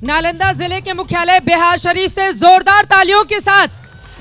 नालंदा जिले के मुख्यालय बिहार शरीफ से जोरदार तालियों के साथ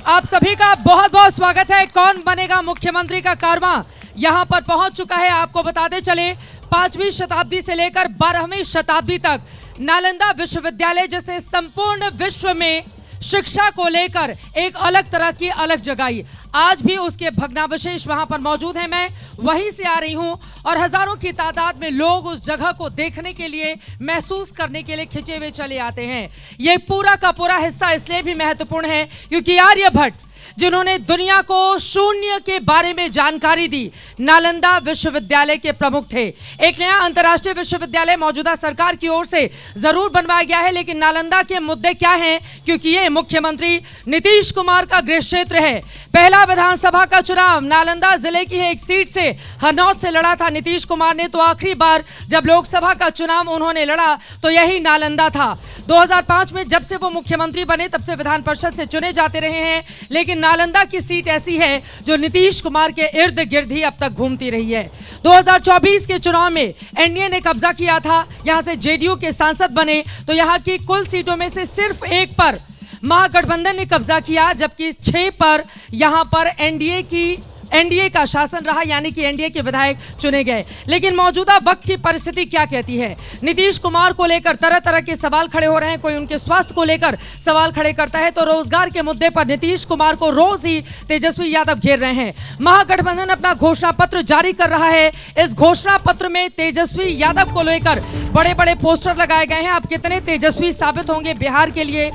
आप सभी का बहुत बहुत स्वागत है। कौन बनेगा मुख्यमंत्री का कारवां यहां पर पहुंच चुका है। आपको बताते चले 5वीं शताब्दी से लेकर 12वीं शताब्दी तक नालंदा विश्वविद्यालय जैसे संपूर्ण विश्व में शिक्षा को लेकर एक अलग तरह की अलग जगह आज भी उसके भग्नावशेष वहां पर मौजूद हैं। मैं वहीं से आ रही हूं और हजारों की तादाद में लोग उस जगह को देखने के लिए, महसूस करने के लिए खिंचे हुए चले आते हैं। ये पूरा का पूरा हिस्सा इसलिए भी महत्वपूर्ण है क्योंकि आर्यभट्ट जिन्होंने दुनिया को शून्य के बारे में जानकारी दी, नालंदा विश्वविद्यालय के प्रमुख थे। एक नया अंतर्राष्ट्रीय विश्वविद्यालय मौजूदा सरकार की ओर से जरूर बनवाया गया है, लेकिन नालंदा के मुद्दे क्या हैं? क्योंकि ये मुख्यमंत्री नीतीश कुमार का गृह क्षेत्र है। पहला विधानसभा का चुनाव नालंदा जिले की एक सीट से हरनौत से लड़ा था नीतीश कुमार ने। तो आखिरी बार जब लोकसभा का चुनाव उन्होंने लड़ा तो यही नालंदा था। 2005 में जब से वो मुख्यमंत्री बने तब से विधान परिषद से चुने जाते रहे हैं, लेकिन नालंदा की सीट ऐसी है जो नीतीश कुमार के इर्द गिर्द ही अब तक घूमती रही है। 2024 के चुनाव में एनडीए ने कब्जा किया था, यहां से जेडीयू के सांसद बने, तो यहां की कुल सीटों में से सिर्फ 1 पर महागठबंधन ने कब्जा किया, जबकि 6 पर यहां पर एनडीए का शासन रहा, यानी कि एनडीए के विधायक चुने गए। लेकिन मौजूदा वक्त की परिस्थिति क्या कहती है? नीतीश कुमार को लेकर तरह तरह के सवाल खड़े हो रहे हैं। कोई उनके स्वास्थ्य को लेकर सवाल खड़े करता है, तो रोजगार के मुद्दे पर नीतीश कुमार को रोज ही तेजस्वी यादव घेर रहे हैं। महागठबंधन अपना घोषणा पत्र जारी कर रहा है। इस घोषणा पत्र में तेजस्वी यादव को लेकर बड़े बड़े पोस्टर लगाए गए हैं। अब कितने तेजस्वी साबित होंगे बिहार के लिए,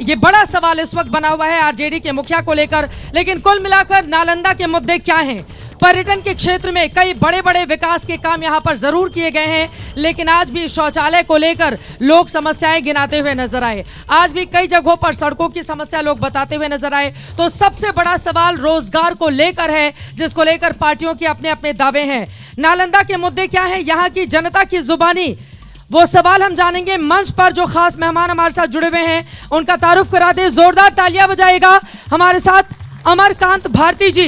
ये बड़ा सवाल इस वक्त बना हुआ है आरजेडी के मुखिया को लेकर। लेकिन कुल मिलाकर नालंदा के मुद्दे क्या हैं? पर्यटन के क्षेत्र में कई बड़े बड़े विकास के काम यहां पर जरूर किए गए हैं, लेकिन आज भी शौचालय को लेकर लोग समस्याएं गिनाते हुए नजर आए। आज भी कई जगहों पर सड़कों की समस्या लोग बताते हुए नजर आए। तो सबसे बड़ा सवाल रोजगार को लेकर है, जिसको लेकर पार्टियों के अपने अपने दावे हैं। नालंदा के मुद्दे क्या है? यहाँ की जनता की जुबानी वो सवाल हम जानेंगे। मंच पर जो खास मेहमान हमारे साथ जुड़े हुए हैं उनका तारुफ करा दे। जोरदार तालियां बजाएगा हमारे साथ अमरकांत भारती जी,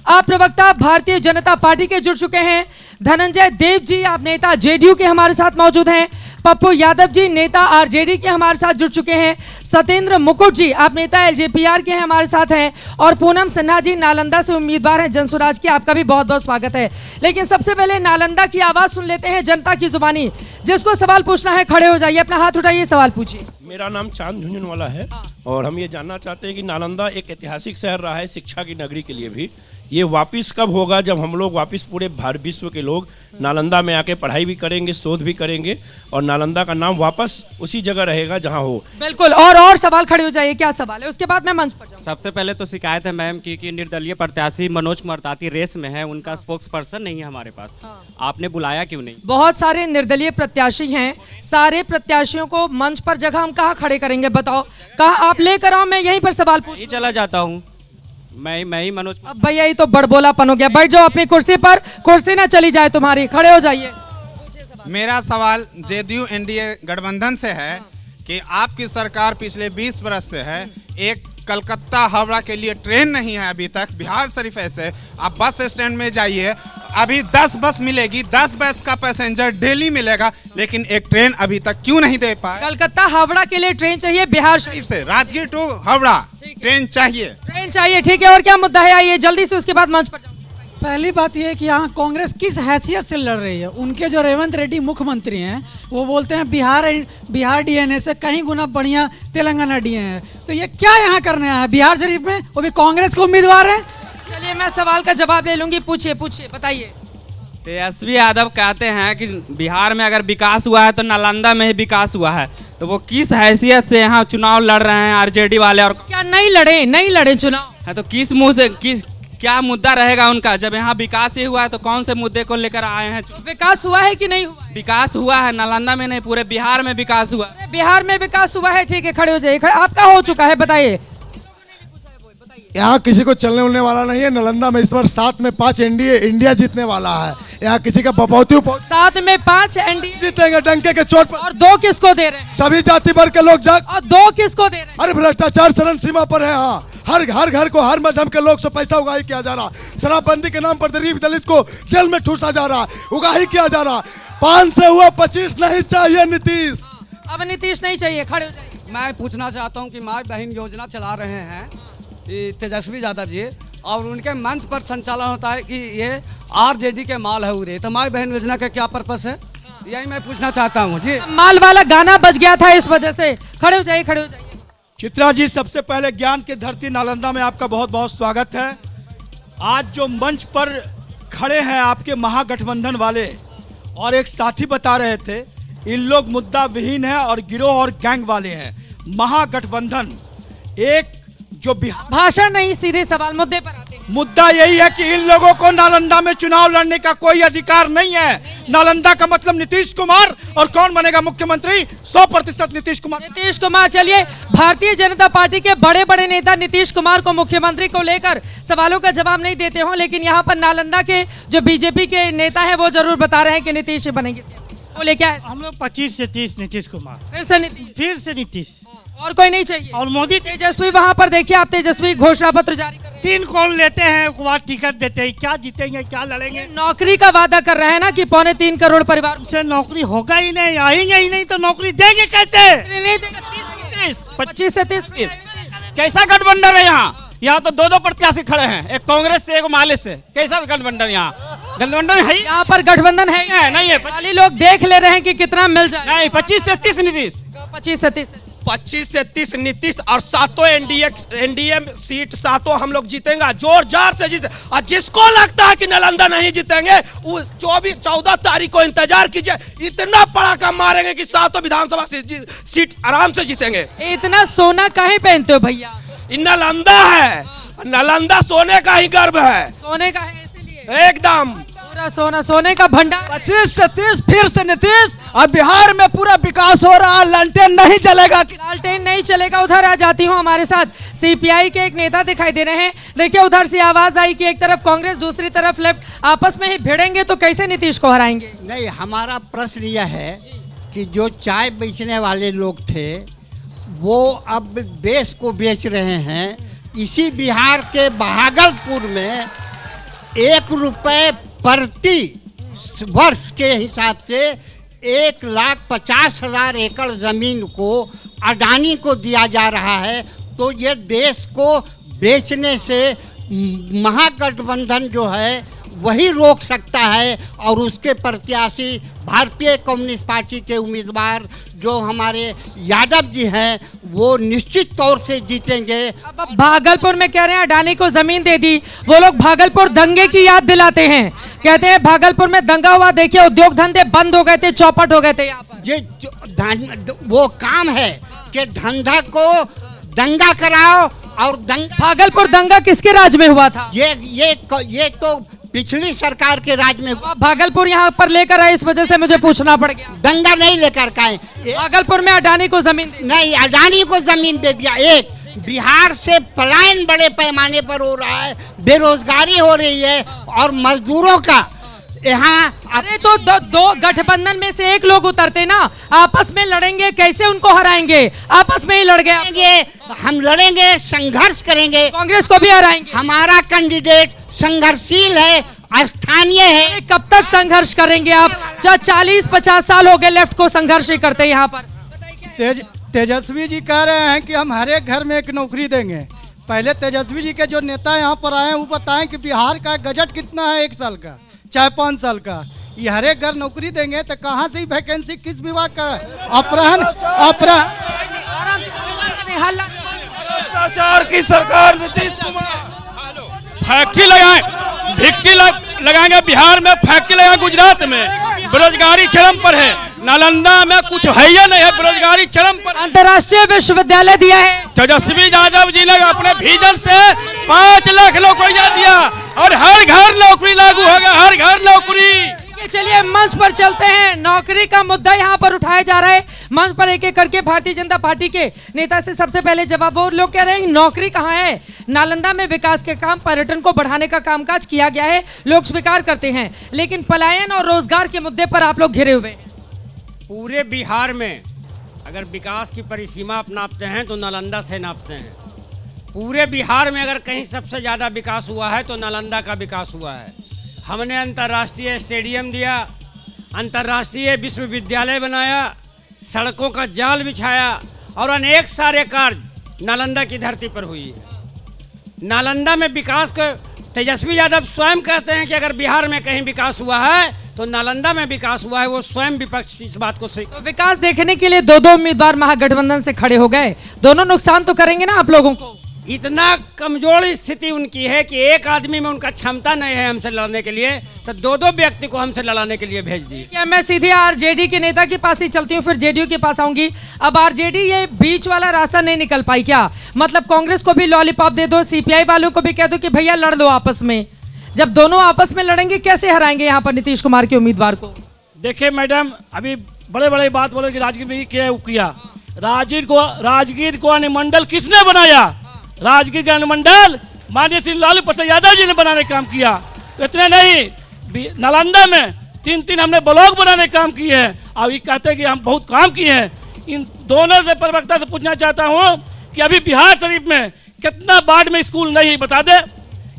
आप प्रवक्ता भारतीय जनता पार्टी के जुड़ चुके हैं। धनंजय देव जी, आप नेता जेडीयू के हमारे साथ मौजूद हैं। पप्पू यादव जी, नेता आरजेडी के हमारे साथ जुड़ चुके हैं। सत्येंद्र मुकुट जी, आप नेता एलजेपीआर के हैं, हमारे साथ हैं। और पूनम सिन्हा जी नालंदा से उम्मीदवार हैं जनसुराज की, आपका भी बहुत बहुत स्वागत है। लेकिन सबसे पहले नालंदा की आवाज सुन लेते हैं, जनता की जुबानी। जिसको सवाल पूछना है खड़े हो जाइए, अपना हाथ उठाइए, सवाल पूछिए। मेरा नाम चांद झुंझुनवाला है और हम ये जानना चाहते हैं कि नालंदा एक ऐतिहासिक शहर रहा है शिक्षा की नगरी के लिए भी। ये वापस कब होगा जब हम लोग वापस पूरे भारत विश्व के लोग नालंदा में आके पढ़ाई भी करेंगे, शोध भी करेंगे और नालंदा का नाम वापस उसी जगह रहेगा जहां हो? बिल्कुल, और सवाल खड़े हो जाइए, क्या सवाल है? उसके बाद मैं मंच पर जाऊंगा। सबसे पहले तो शिकायत है मैम की कि निर्दलीय प्रत्याशी मनोज कुमार ताती रेस में है, उनका स्पोक्स पर्सन नहीं है हमारे पास। आपने बुलाया क्यों नहीं? बहुत सारे निर्दलीय प्रत्याशी हैं, सारे प्रत्याशियों को मंच पर जगह हम कहाँ खड़े करेंगे? बताओ, कहाँ आप लेकर आओ, मैं यहीं पर सवाल पूछ चला जाता हूँ। मैं ही मनोज। अब भैया ये तो बड़बोलापन हो गया। बैठ जाओ अपनी कुर्सी पर, कुर्सी ना चली जाए तुम्हारी, खड़े हो जाइए। मेरा सवाल जेडीयू एनडीए गठबंधन से है कि आपकी सरकार पिछले 20 बरस से है, एक कलकत्ता हावड़ा के लिए ट्रेन नहीं है अभी तक। बिहार शरीफ ऐसे आप बस स्टैंड में जाइए, अभी 10 बस मिलेगी, 10 बस का पैसेंजर डेली मिलेगा, लेकिन एक ट्रेन अभी तक क्यों नहीं दे पाए? कलकत्ता हावड़ा के लिए ट्रेन चाहिए, बिहार शरीफ से राजगीर टू हावड़ा ट्रेन चाहिए। ठीक है, और क्या मुद्दा है? आइए जल्दी से, उसके बाद मंच पर जाऊंगा। पहली बात यह है कि यहाँ कांग्रेस किस हैसियत से लड़ रही है। उनके जो रेवंत रेड्डी मुख्यमंत्री हैं वो बोलते हैं बिहार डीएनए से कहीं गुना बढ़िया तेलंगाना डीएनए है। तो ये क्या यहाँ करने आया है बिहार शरीफ में? वो भी कांग्रेस के उम्मीदवार है। चलिए मैं सवाल का जवाब ले लूंगी, पूछिए बताइए। तेजस्वी यादव कहते हैं कि बिहार में अगर विकास हुआ है तो नालंदा में ही विकास हुआ है, तो वो किस हैसियत से यहाँ चुनाव लड़ रहे हैं आरजेडी वाले? और क्या नहीं लड़े चुनाव है तो किस मुंह से क्या मुद्दा रहेगा उनका? जब यहाँ विकास ही हुआ है तो कौन से मुद्दे को लेकर आए हैं? विकास हुआ है कि नहीं हुआ? विकास हुआ है, नालंदा में नहीं, पूरे बिहार में विकास हुआ। बिहार में विकास हुआ है, ठीक है, खड़े हो जाइए। आपका हो चुका है, बताइए। यहाँ किसी को चलने उलने वाला नहीं है। नालंदा में इस बार 7 में 5 इंडिया जीतने वाला है। यहाँ किसी का बपौती 7 में 5 एनडीए जीतेंगे डंके के चोट पर। और 2 किसको दे रहे हैं? सभी जाति वर्ग के लोग और 2 किसको दे रहे हैं? अरे भ्रष्टाचार चरम सीमा पर है। हाँ, हर घर को, हर मजहब के लोग से पैसा उगाही किया जा रहा। शराबबंदी के नाम पर गरीब दलित को जेल में ठूसा जा रहा, उगाही किया जा रहा। 5 से हुआ 25 नहीं चाहिए नीतीश। अब नीतीश नहीं चाहिए, खड़े हो जाइए। मैं पूछना चाहता हूं कि माँ बहन योजना चला रहे हैं ये तेजस्वी यादव जी, और उनके मंच पर संचालन होता है कि ये आरजेडी के माल है उरे, तो माँ बहन योजना का क्या पर्पस है, यही मैं पूछना चाहता हूँ जी। माल वाला गाना बज गया था इस वजह से। खड़े हो जाइए, खड़े हो जाइए। चित्रा जी, सबसे पहले ज्ञान की धरती नालंदा में आपका बहुत बहुत स्वागत है। आज जो मंच पर खड़े हैं आपके महागठबंधन वाले, और एक साथी बता रहे थे इन लोग मुद्दा विहीन है और गिरोह और गैंग वाले हैं। महागठबंधन एक जो बिहार, भाषण नहीं, सीधे सवाल, मुद्दे पर आते हैं। मुद्दा यही है कि इन लोगों को नालंदा में चुनाव लड़ने का कोई अधिकार नहीं है। नालंदा का मतलब नीतीश कुमार, और कौन बनेगा मुख्यमंत्री? 100% नीतीश कुमार। नीतीश कुमार। चलिए, भारतीय जनता पार्टी के बड़े बड़े नेता नीतीश कुमार को मुख्यमंत्री को लेकर सवालों का जवाब नहीं देते हो, लेकिन यहाँ पर नालंदा के जो बीजेपी के नेता है वो जरूर बता रहे हैं कि नीतीश बनेंगे। बोले क्या है? हम लोग 25 से 30 नीतीश कुमार, फिर से नीतीश, और कोई नहीं चाहिए। और मोदी तेजस्वी वहाँ पर देखिए, आप तेजस्वी घोषणा पत्र जारी कर रहे हैं। 3 कौन लेते हैं, एक बार टिकट देते हैं, क्या जीतेंगे क्या लड़ेंगे। नौकरी का वादा कर रहे हैं ना कि 3.25 करोड़ परिवार उनसे नौकरी होगा ही नहीं, आएंगे ही नहीं, तो नौकरी देंगे कैसे? नहीं देंगे। 25 से 30 कैसा गठबंधन है यहाँ? यहाँ तो 2 प्रत्याशी खड़े हैं, एक कांग्रेस से एक माले से। कैसा गठबंधन? यहाँ गठबंधन है ही यहाँ पर गठबंधन है नहीं है। खाली लोग देख ले रहे हैं कि कितना मिल जाए। नहीं, 25 से 30 नीतीश, 25 से 30 25 से 30 नीतीश, और 7 एनडीए सीट 7 हम लोग जीतेंगे, जोर जार से जीते। और जिसको लगता है कि नालंदा नहीं जीतेंगे, वो 14 तारीख को इंतजार कीजिए, इतना पड़ाका मारेंगे कि 7 विधानसभा सीट आराम से जीतेंगे। इतना सोना काहे पहनते हो भैया? नालंदा है, नालंदा सोने का ही गर्व है, सोने का है इसीलिए एकदम पूरा सोना, सोने का भंडार। 25 से 30 फिर से नीतीश, और बिहार में पूरा विकास हो रहा है, लालटेन नहीं जलेगा। लालटेन नहीं चलेगा। उधर आ जाती हूँ, हमारे साथ सीपीआई के एक नेता दिखाई दे रहे हैं। देखिए, उधर से आवाज आई कि एक तरफ कांग्रेस, दूसरी तरफ लेफ्ट, आपस में ही भिड़ेंगे तो कैसे नीतीश को हराएंगे? नहीं, हमारा प्रश्न यह है कि जो चाय बेचने वाले लोग थे वो अब देश को बेच रहे हैं। इसी बिहार के भागलपुर में 1 रुपए प्रति वर्ष के हिसाब से 1,50,000 एकड़ जमीन को अडानी को दिया जा रहा है। तो ये देश को बेचने से महागठबंधन जो है वही रोक सकता है, और उसके प्रत्याशी भारतीय कम्युनिस्ट पार्टी के उम्मीदवार जो हमारे यादव जी हैं वो निश्चित तौर से जीतेंगे। अब भागलपुर में कह रहे हैं अडानी को जमीन दे दी, वो लोग भागलपुर दंगे की याद दिलाते हैं, कहते हैं भागलपुर में दंगा हुआ, देखिए उद्योग धंधे बंद हो गए थे, चौपट हो गए थे। यहाँ पर ये वो काम है कि धंधा को दंगा कराओ, और भागलपुर दंगा किसके राज में हुआ था? ये तो पिछली सरकार के राज में। भागलपुर यहाँ पर लेकर आए, इस वजह से मुझे पूछना पड़ गया। दंगा नहीं लेकर आए, भागलपुर में अडानी को जमीन नहीं, अडानी को जमीन दे दिया। एक बिहार से पलायन बड़े पैमाने पर हो रहा है, बेरोजगारी हो रही है, और मजदूरों का यहाँ। अरे तो दो गठबंधन में से एक लोग उतरते ना, आपस में लड़ेंगे, कैसे उनको हराएंगे? आपस में ही लड़ गए। हम लड़ेंगे, संघर्ष करेंगे, कांग्रेस को भी हराएंगे। हमारा कैंडिडेट संघर्षशील है, स्थानीय है। कब तक संघर्ष करेंगे आप? जब 40-50 साल हो गए लेफ्ट को संघर्ष ही करते यहाँ पर। तेजस्वी जी कह रहे हैं कि हम हर एक घर में एक नौकरी देंगे। पहले तेजस्वी जी के जो नेता यहाँ पर आए हैं वो बताएं कि बिहार का बजट कितना है 1 साल का, चाहे 5 साल का। ये हर एक घर नौकरी देंगे तो कहाँ से वैकेंसी, किस विभाग का? भ्रष्टाचार की सरकार नीतीश कुमार। फैक्ट्री लगाएं, भिक्टी लगाएंगे बिहार में, फैक्ट्री लगाएं गुजरात में। बेरोजगारी चरम पर है, नालंदा में कुछ है ही नहीं है, बेरोजगारी चरम पर। अंतर्राष्ट्रीय विश्वविद्यालय दिया है। तेजस्वी यादव जी ने अपने विजन से 5 लाख नौकरियां दिया, और हर घर नौकरी लागू होगा, हर घर नौकरी। चलिए मंच पर चलते हैं। नौकरी का मुद्दा यहाँ पर उठाया जा रहा है। मंच पर एक एक करके भारतीय जनता पार्टी के नेता से सबसे पहले जवाब। वो लोग कह रहे हैं नौकरी कहाँ है? नालंदा में विकास के काम, पर्यटन को बढ़ाने का कामकाज किया गया है, लोग स्वीकार करते हैं, लेकिन पलायन और रोजगार के मुद्दे पर आप लोग घिरे हुए हैं। पूरे बिहार में अगर विकास की परिसीमा आप नापते हैं तो नालंदा से नापते हैं। पूरे बिहार में अगर कहीं सबसे ज़्यादा विकास हुआ है तो नालंदा का विकास हुआ है। हमने अंतर्राष्ट्रीय स्टेडियम दिया, अंतर्राष्ट्रीय विश्वविद्यालय बनाया, सड़कों का जाल बिछाया और अनेक सारे कार्य नालंदा की धरती पर हुई है। नालंदा में विकास को तेजस्वी यादव स्वयं कहते हैं कि अगर बिहार में कहीं विकास हुआ है तो नालंदा में विकास हुआ है। वो स्वयं विपक्ष इस बात को तो विकास देखने के लिए दो उम्मीदवार महागठबंधन से खड़े हो गए, दोनों नुकसान तो करेंगे ना आप लोगों को। इतना कमजोर स्थिति उनकी है कि एक आदमी में उनका क्षमता नहीं है हमसे लड़ने के लिए, तो दो व्यक्ति को हमसे लड़ाने के लिए भेज दिए। क्या मैं सीधे आरजेडी के नेता के पास ही चलती हूँ, फिर जेडीयू के पास आऊंगी। अब आरजेडी ये बीच वाला रास्ता नहीं निकल पाई क्या? मतलब कांग्रेस को भी लॉलीपॉप दे दो, सीपीआई वालों को भी कह दो कि भैया लड़ लो आपस में। जब दोनों आपस में लड़ेंगे कैसे हराएंगे यहाँ पर नीतीश कुमार के उम्मीदवार को? देखिए मैडम, अभी बड़े बड़े बात बोले कि राजगीर में किया। राजगीर को अनुमंडल किसने बनाया? राजगीर का अनुमंडल माननीय श्री लालू प्रसाद यादव जी ने बनाने का काम किया। तो इतने नहीं, नालंदा में 3 हमने ब्लॉक बनाने का काम किए हैं। अब ये कहते हैं कि हम बहुत काम किए हैं। इन दोनों से प्रवक्ता से पूछना चाहता हूँ कि अभी बिहार शरीफ में कितना बाढ़ में स्कूल नहीं, बता दे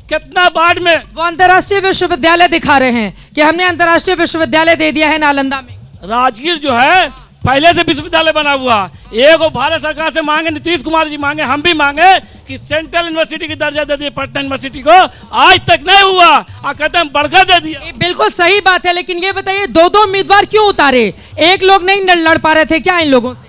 कितना बाढ़ में। वो अंतर्राष्ट्रीय विश्वविद्यालय दिखा रहे हैं कि हमने अंतर्राष्ट्रीय विश्वविद्यालय दे दिया है नालंदा में। राजगीर जो है पहले से विश्वविद्यालय बना हुआ, एक भारत सरकार से मांगे, नीतीश कुमार जी मांगे, हम भी मांगे कि सेंट्रल यूनिवर्सिटी की दर्जा दे दिए पटना यूनिवर्सिटी को, आज तक नहीं हुआ और कहते हम बढ़कर दे दिया। बिल्कुल सही बात है, लेकिन ये बताइए दो उम्मीदवार क्यों उतारे? एक लोग नहीं लड़ पा रहे थे क्या इन लोगों से?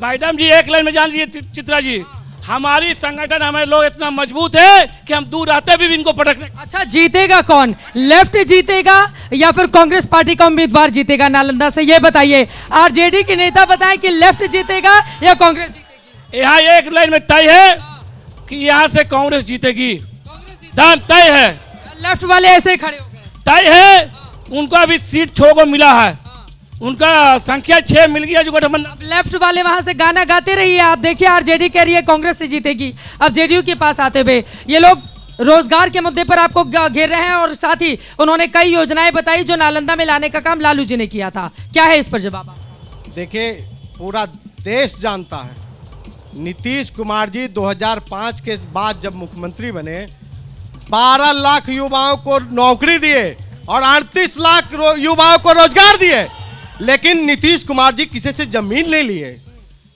मैडम जी एक लाइन में जान लीजिए चित्रा जी, हमारी संगठन हमारे लोग इतना मजबूत है कि हम दूर रहते भी इनको पटकने। अच्छा, जीतेगा कौन? लेफ्ट जीतेगा या फिर कांग्रेस पार्टी का उम्मीदवार जीतेगा नालंदा से? ये बताइए, आरजेडी के नेता बताएं कि लेफ्ट जीतेगा या कांग्रेस जीतेगी? यहाँ एक लाइन में तय है कि यहाँ से कांग्रेस जीतेगी, दाम तय है। लेफ्ट वाले ऐसे ही खड़े हो गए? तय है, उनको अभी सीट 6 को मिला है, उनका संख्या 6 मिल गया जो गठबंधन। लेफ्ट वाले वहां से गाना गाते रहिए, आप देखिए आरजेडी कह रही है कांग्रेस से जीतेगी। अब जेडीयू के पास आते हुए ये लोग रोजगार के मुद्दे पर आपको घेर रहे हैं और साथ ही उन्होंने कई योजनाएं बताई जो नालंदा में लाने का काम लालू जी ने किया था। क्या है इस पर जवाब? देखिए, पूरा देश जानता है नीतीश कुमार जी 2005 के बाद जब मुख्यमंत्री बने 12 लाख युवाओं को नौकरी दिए और 38 लाख युवाओं को रोजगार दिए। लेकिन नीतीश कुमार जी किसी से जमीन नहीं लिए,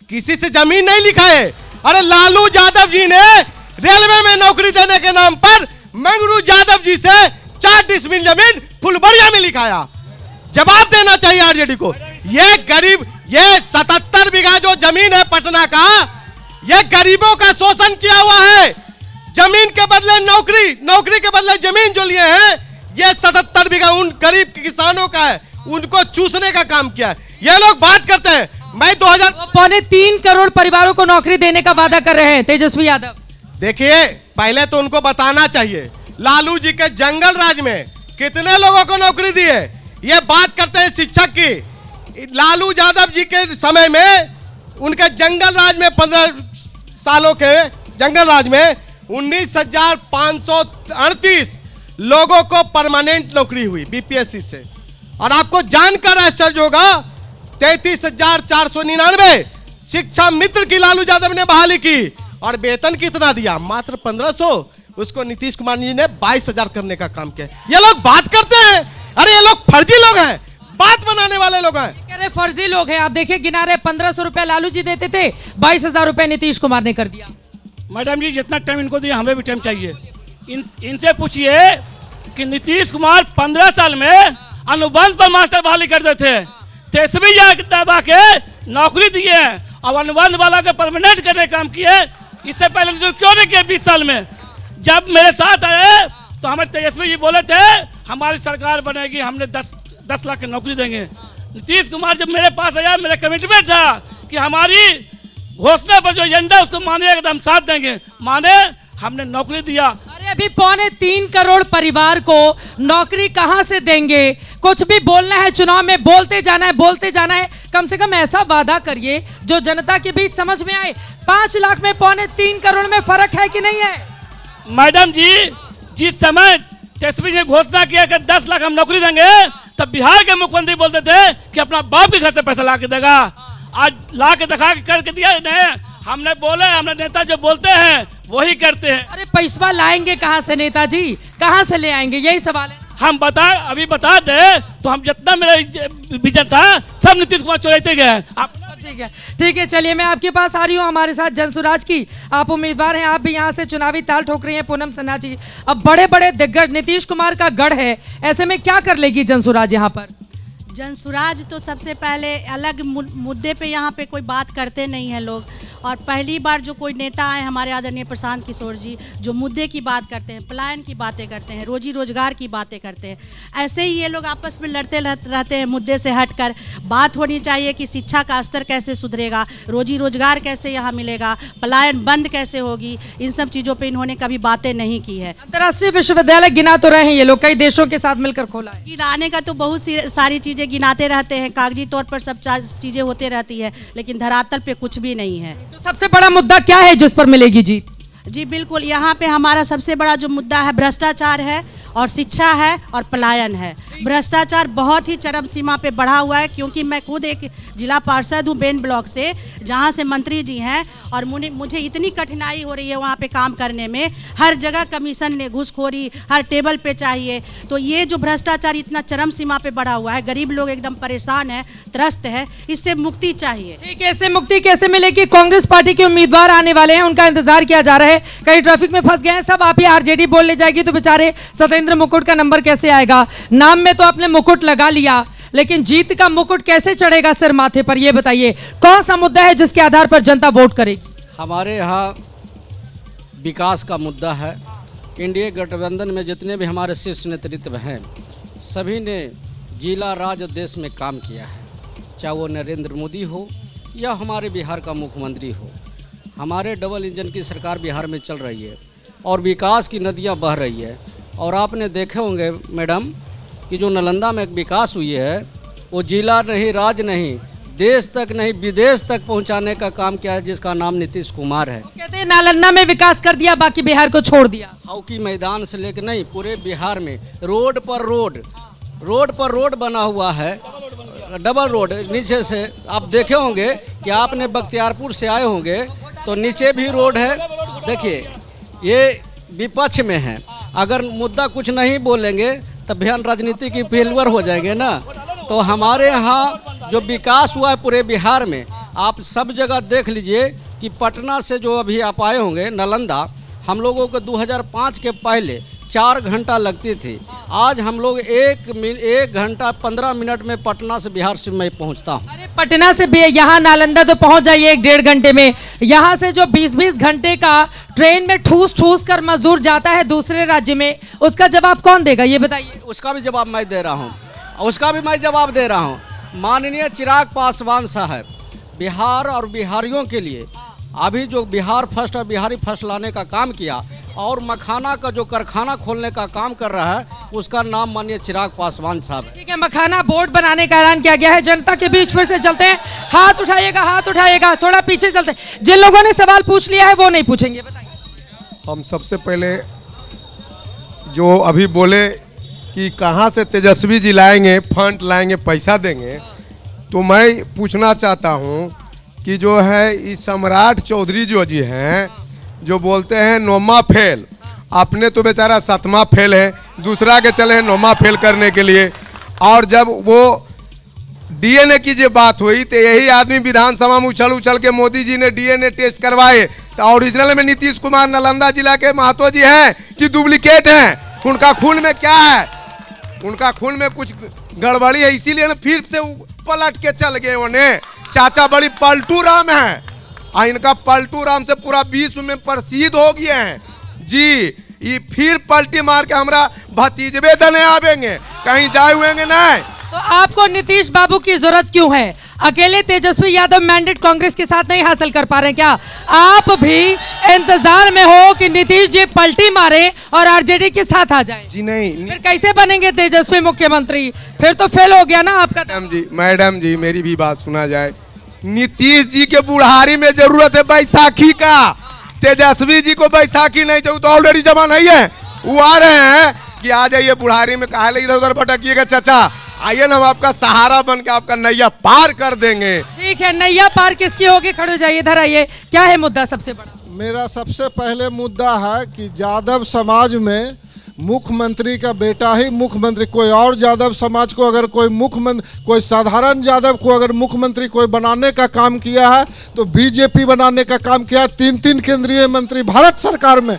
किसी से जमीन नहीं लिखाए। अरे लालू यादव जी ने रेलवे में नौकरी देने के नाम पर मंगरू यादव जी से 4 डिसमिल जमीन फुलबड़िया में लिखाया। जवाब देना चाहिए आरजेडी को। ये गरीब, ये 77 बीघा जो जमीन है पटना का, ये गरीबों का शोषण किया हुआ है। जमीन के बदले नौकरी, नौकरी के बदले जमीन जो लिए हैं, ये 77 बीघा उन गरीब किसानों का है, उनको चूसने का काम किया। ये लोग बात करते हैं, मैं 3.25 करोड़ परिवारों को नौकरी देने का वादा कर रहे हैं तेजस्वी यादव। देखिए, पहले तो उनको बताना चाहिए लालू जी के जंगल राज में कितने लोगों को नौकरी दी है। ये बात करते हैं शिक्षक की। लालू यादव जी के समय में उनके जंगल राज में 15 सालों के जंगल राज में 19,538 लोगों को परमानेंट नौकरी हुई बीपीएससी से। और आपको जानकर आश्चर्य होगा 33,499 शिक्षा मित्र की लालू यादव ने बहाली की और वेतन कितना दिया? मात्र 1500। उसको नीतीश कुमार जी ने 22,000 करने का काम किया। ये लोग बात करते हैं, अरे ये लोग फर्जी लोग हैं, बात बनाने वाले लोग हैं। कह रहे फर्जी लोग हैं। आप देखिए गिना रहे, 1500 रुपए लालू जी देते थे, 22,000 रुपए नीतीश कुमार ने कर दिया। मैडम जी जितना टाइम इनको दिया हमें भी टाइम चाहिए। इनसे पूछिए कि नीतीश कुमार 15 साल में अनुबंध पर मास्टर बहाली करते थे, तेजस्वी दबा के नौकरी दिए और अनुबंध वाला के परमानेंट करने का काम किए। इससे पहले जो क्यों नहीं किए 20 साल में? जब मेरे साथ आए तो हमें तेजस्वी जी बोले थे हमारी सरकार बनेगी, हमने 10 लाख की नौकरी देंगे। नीतीश कुमार जब मेरे पास आया, मेरा कमिटमेंट था कि हमारी घोषणा पर जो एजेंडा उसको माने एकदम साथ देंगे, माने, हमने नौकरी दिया। अरे अभी 3.25 करोड़ परिवार को नौकरी कहां से देंगे? कुछ भी बोलना है चुनाव में, बोलते जाना है, बोलते जाना है। कम से कम ऐसा वादा करिए जो जनता के बीच समझ में आए। 5 लाख में 3.25 करोड़ में फर्क है कि नहीं है? मैडम जी, जिस समय तेजस्वी ने घोषणा किया कि 10 लाख हम नौकरी देंगे, तब बिहार के मुख्यमंत्री बोलते थे कि अपना बाप के घर से पैसा ला के देगा। आज ला के दिखा के करके दिया नहीं। हमने बोले, हमने नेता जो बोलते हैं वही करते हैं। अरे पैसा लाएंगे कहां से नेताजी, कहां से ले आएंगे? यही सवाल है। हम अभी बता दे तो हम जितना मेरा विजन था सब नीतीश कुमार चुराते गए। आप ठीक है, चलिए मैं आपके पास आ रही हूँ। हमारे साथ जनसुराज की आप उम्मीदवार हैं, आप भी यहाँ से चुनावी ताल ठोक रही हैं पूनम सिन्हा जी। अब बड़े बड़े दिग्गज नीतीश कुमार का गढ़ है, ऐसे में क्या कर लेगी जनसुराज यहाँ पर? जनसुराज तो सबसे पहले अलग मुद्दे पे यहाँ पे कोई बात करते नहीं हैं लोग, और पहली बार जो कोई नेता आए हमारे आदरणीय प्रशांत किशोर जी, जो मुद्दे की बात करते हैं, पलायन की बातें करते हैं, रोजी रोजगार की बातें करते हैं। ऐसे ही ये लोग आपस में लड़ते रहते हैं मुद्दे से हटकर। बात होनी चाहिए कि शिक्षा का स्तर कैसे सुधरेगा, रोजी रोजगार कैसे यहाँ मिलेगा, पलायन बंद कैसे होगी, इन सब चीज़ों पर इन्होंने कभी बातें नहीं की है। अंतर्राष्ट्रीय विश्वविद्यालय गिना तो रहे हैं ये लोग, कई देशों के साथ मिलकर खोला है। गिनाने का तो बहुत सारी चीज़ें गिनाते रहते हैं, कागजी तौर पर सब चीज़ें होते रहती है, लेकिन धरातल पे कुछ भी नहीं है। तो सबसे बड़ा मुद्दा क्या है जिस पर मिलेगी जीत? जी बिल्कुल, यहाँ पे हमारा सबसे बड़ा जो मुद्दा है भ्रष्टाचार है, और शिक्षा है, और पलायन है। भ्रष्टाचार बहुत ही चरम सीमा पे बढ़ा हुआ है, क्योंकि मैं खुद एक जिला पार्षद हूँ बेन ब्लॉक से, जहाँ से मंत्री जी हैं, और मुझे इतनी कठिनाई हो रही है वहाँ पे काम करने में। हर जगह कमीशन ने घूसखोरी हर टेबल पे चाहिए। तो ये जो भ्रष्टाचार इतना चरम सीमा पे बढ़ा हुआ है, गरीब लोग एकदम परेशान है, त्रस्त है, इससे मुक्ति चाहिए। ठीक है, इससे मुक्ति कैसे मिलेगी? कांग्रेस पार्टी के उम्मीदवार आने वाले हैं, उनका इंतजार किया जा रहा है, कई ट्रैफिक में फंस गए हैं सब। आप ही आरजेडी बोल ले जाएगी तो बेचारे सत्येंद्र मुकुट का नंबर कैसे आएगा? नाम में तो आपने मुकुट लगा लिया, लेकिन जीत का मुकुट कैसे चढ़ेगा सिर माथे पर, ये बताइए। कौन सा मुद्दा है जिसके आधार पर जनता वोट करेगी? हमारे यहाँ विकास का मुद्दा है। इंडिया गठबंधन में जितने भी हमारे शीर्ष नेतृत्व हैं, सभी ने जिला राज्य देश में काम किया है, चाहे वो नरेंद्र मोदी हो या हमारे बिहार का मुख्यमंत्री हो। हमारे डबल इंजन की सरकार बिहार में चल रही है और विकास की नदियाँ बह रही है। और आपने देखे होंगे मैडम कि जो नालंदा में विकास हुई है, वो जिला नहीं, राज्य नहीं, देश तक नहीं, विदेश तक पहुंचाने का काम किया है, जिसका नाम नीतीश कुमार है। कहते हैं नालंदा में विकास कर दिया, बाकी बिहार को छोड़ दिया। हॉकी मैदान से लेकर नहीं, पूरे बिहार में रोड पर रोड बना हुआ है, डबल रोड। नीचे से आप देखे होंगे कि आपने बख्तियारपुर से आए होंगे तो नीचे भी रोड है। देखिए, ये विपक्ष में है, अगर मुद्दा कुछ नहीं बोलेंगे तब बयान राजनीति की फेलवर हो जाएंगे ना। तो हमारे यहाँ जो विकास हुआ है पूरे बिहार में, आप सब जगह देख लीजिए कि पटना से जो अभी आप आए होंगे नालंदा, हम लोगों को 2005 के पहले 4 घंटा लगती थी। आज हम लोग 1 घंटा 15 मिनट में पटना से बिहार से मैं पहुंचता हूं। अरे पटना से यहाँ नालंदा तो पहुंच जाइए 1-1.5 घंटे में। यहाँ से जो 20-20 घंटे का ट्रेन में ठूस कर मजदूर जाता है दूसरे राज्य में, उसका जवाब कौन देगा ये बताइए? उसका भी जवाब मैं दे रहा हूँ, माननीय चिराग पासवान साहब बिहार और बिहारियों के लिए अभी जो बिहार फर्स्ट और बिहारी फर्स्ट लाने का काम किया, और मखाना का जो कारखाना खोलने का काम कर रहा है, उसका नाम माननीय चिराग पासवान साहब। ठीक है, मखाना बोर्ड बनाने का ऐलान किया गया है। जनता के बीच फिर से चलते हैं, हाथ उठाइएगा, थोड़ा पीछे चलते हैं। जिन लोगों ने सवाल पूछ लिया है वो नहीं पूछेंगे, बताइए। हम सबसे पहले जो अभी बोले कि कहाँ से तेजस्वी जी लाएंगे, फंड लाएंगे, पैसा देंगे, तो मैं पूछना चाहता हूँ कि जो है इस सम्राट चौधरी जो जी हैं, जो बोलते हैं 9वां फेल, अपने तो बेचारा 7वां फेल है, दूसरा के चले हैं 9वां फेल करने के लिए। और जब वो डीएनए की जो बात हुई तो यही आदमी विधानसभा में उछल के मोदी जी ने डीएनए टेस्ट करवाए, तो ओरिजिनल में नीतीश कुमार नालंदा जिला के महतो जी हैं कि डुप्लीकेट हैं? उनका खून में क्या है? उनका खून में कुछ गड़बड़ी है, इसीलिए ना फिर से पलट के चल गए उन्हें। चाचा बड़ी पलटू राम है, और इनका पलटू राम से पूरा विश्व में प्रसिद्ध हो गए हैं जी। ये फिर पलटी मार के हमारा भतीजबे दने आवेंगे, कहीं जाए हुए नहीं। तो आपको नीतीश बाबू की जरूरत क्यों है? अकेले तेजस्वी यादव मैंडेट कांग्रेस के साथ नहीं हासिल कर पा रहे हैं क्या? आप भी इंतजार में हो कि नीतीश जी पलटी मारे और आरजेडी के साथ आ जाए? जी नहीं, फिर कैसे बनेंगे तेजस्वी मुख्यमंत्री? फिर तो फेल हो गया ना आपका। मैडम जी मेरी भी बात सुना जाए। नीतीश जी के बुढ़ारी में जरूरत है बैसाखी का, तेजस्वी जी को बैसाखी नहीं चाहिए, तो ऑलरेडी जमा नहीं है। वो आ रहे हैं कि आ जाइए बुढ़ारी में, कहा इधर उधर भटकिएगा चाचा, आइए ना हम आपका सहारा बन के आपका नैया पार कर देंगे। ठीक है, नैया पार किसकी होगी? खड़े हो जाइए, इधर आइए। क्या है मुद्दा सबसे बड़ा? मेरा सबसे पहले मुद्दा है कि यादव समाज में मुख्यमंत्री का बेटा ही मुख्यमंत्री, कोई और यादव समाज को अगर कोई मुख्यमंत्री, कोई साधारण यादव को अगर मुख्यमंत्री कोई बनाने का काम किया है तो बीजेपी बनाने का काम किया है। 3 केंद्रीय मंत्री भारत सरकार में।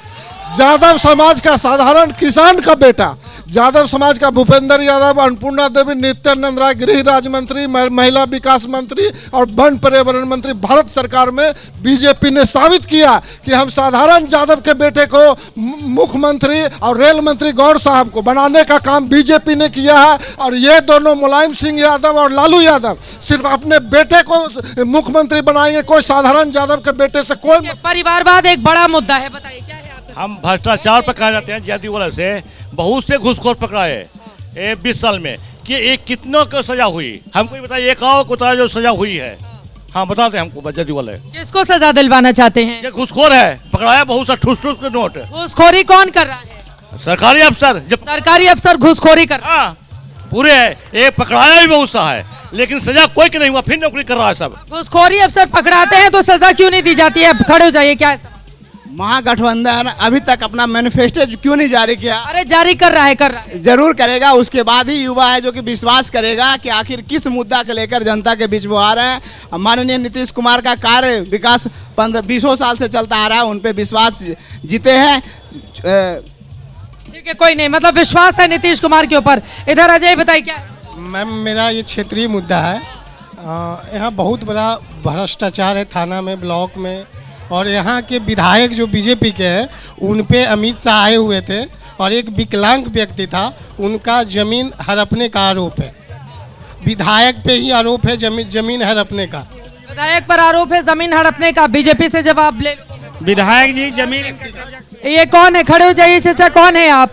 यादव समाज का साधारण किसान का बेटा, यादव समाज का भूपेंद्र यादव, अन्नपूर्णा देवी, नित्यानंद राय गृह राज्य मंत्री, महिला विकास मंत्री और वन पर्यावरण मंत्री भारत सरकार में। बीजेपी ने साबित किया कि हम साधारण यादव के बेटे को मुख्यमंत्री और रेल मंत्री गौर साहब को बनाने का काम बीजेपी ने किया है। और ये दोनों मुलायम सिंह यादव और लालू यादव सिर्फ अपने बेटे को मुख्यमंत्री बनाएंगे, कोई साधारण यादव के बेटे से कोई। परिवारवाद एक बड़ा मुद्दा है, बताइए क्या है आपका? हम भ्रष्टाचार पकड़ाए जाते हैं जदयू वाले से, बहुत से घूसखोर पकड़ाए 20 साल में कि एक कितनों को सजा हुई, हमको ये बताइए, एक और को जो सजा हुई है, हाँ बता दें हमको जदयू वाले। किसको सजा दिलवाना चाहते हैं? ये घूसखोर है, पकड़ाया बहुत सा ठूस के नोट। घूसखोरी कौन कर रहा है? सरकारी अफसर। जब सरकारी अफसर घूसखोरी कर रहा है? पूरे है, एक पकड़ाया भी बहुत सा है, लेकिन सजा कोई की नहीं हुआ, फिर नौकरी कर रहा है सब। घूसखोरी अफसर पकड़ाते हैं तो सजा क्यों नहीं दी जाती है? खड़े हो जाइए, क्या है? महागठबंधन अभी तक अपना मैनिफेस्टो क्यों नहीं जारी किया? अरे जारी कर रहा है। जरूर करेगा, उसके बाद ही युवा है जो कि विश्वास करेगा कि आखिर किस मुद्दा को लेकर जनता के बीच वो आ रहे हैं। माननीय नीतीश कुमार का कार्य विकास 15-20 साल से चलता आ रहा है, उन पे विश्वास जीते हैं। ठीक है, कोई नहीं, मतलब विश्वास है नीतीश कुमार के ऊपर। इधर अजय बताइए क्या है? मैम मेरा ये क्षेत्रीय मुद्दा है। यहाँ बहुत बड़ा भ्रष्टाचार है थाना में, ब्लॉक में, और यहाँ के विधायक जो बीजेपी के हैं उन पे अमित शाह आए हुए थे और एक विकलांग व्यक्ति था, उनका जमीन हड़पने का आरोप है। विधायक पे ही आरोप है जमीन हड़पने का। विधायक पर आरोप है जमीन हड़पने का। बीजेपी से जवाब ले लो। विधायक जी जमीन, ये कौन है? खड़े हो जाइए चाचा, कौन है आप?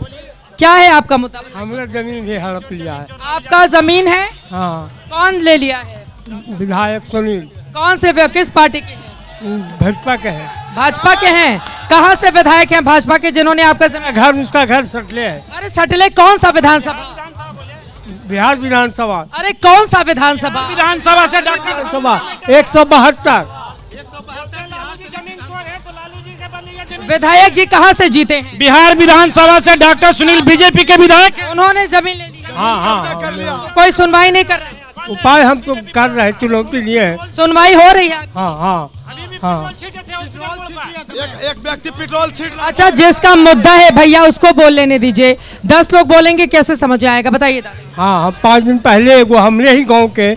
क्या है आपका मुद्दा? हमने जमीन भी हड़प लिया है। आपका जमीन है? हाँ। कौन ले लिया है? विधायक सुनील। कौन से, किस पार्टी के हैं? भाजपा के हैं। भाजपा के हैं? कहाँ से विधायक हैं भाजपा के जिन्होंने आपका जमीन? घर, उसका घर सटले है। अरे सटले कौन सा विधानसभा? बिहार विधानसभा। अरे कौन सा विधानसभा? विधानसभा से विधानसभा 172। विधायक जी कहाँ से जीते हैं? बिहार विधानसभा से डॉक्टर सुनील, बीजेपी के विधायक। उन्होंने जमीन ले ली। हाँ। कोई सुनवाई नहीं कर रहा है। उपाय हम तो कर रहे, चुनौती लिए है। सुनवाई हो रही है? हाँ। एक व्यक्ति पेट्रोल छीट रहा। अच्छा, जिसका मुद्दा है भैया उसको बोल लेने दीजिए। 10 लोग बोलेंगे कैसे समझ आएगा, बताइए। हाँ, 5 दिन पहले वो हमरे ही गांव के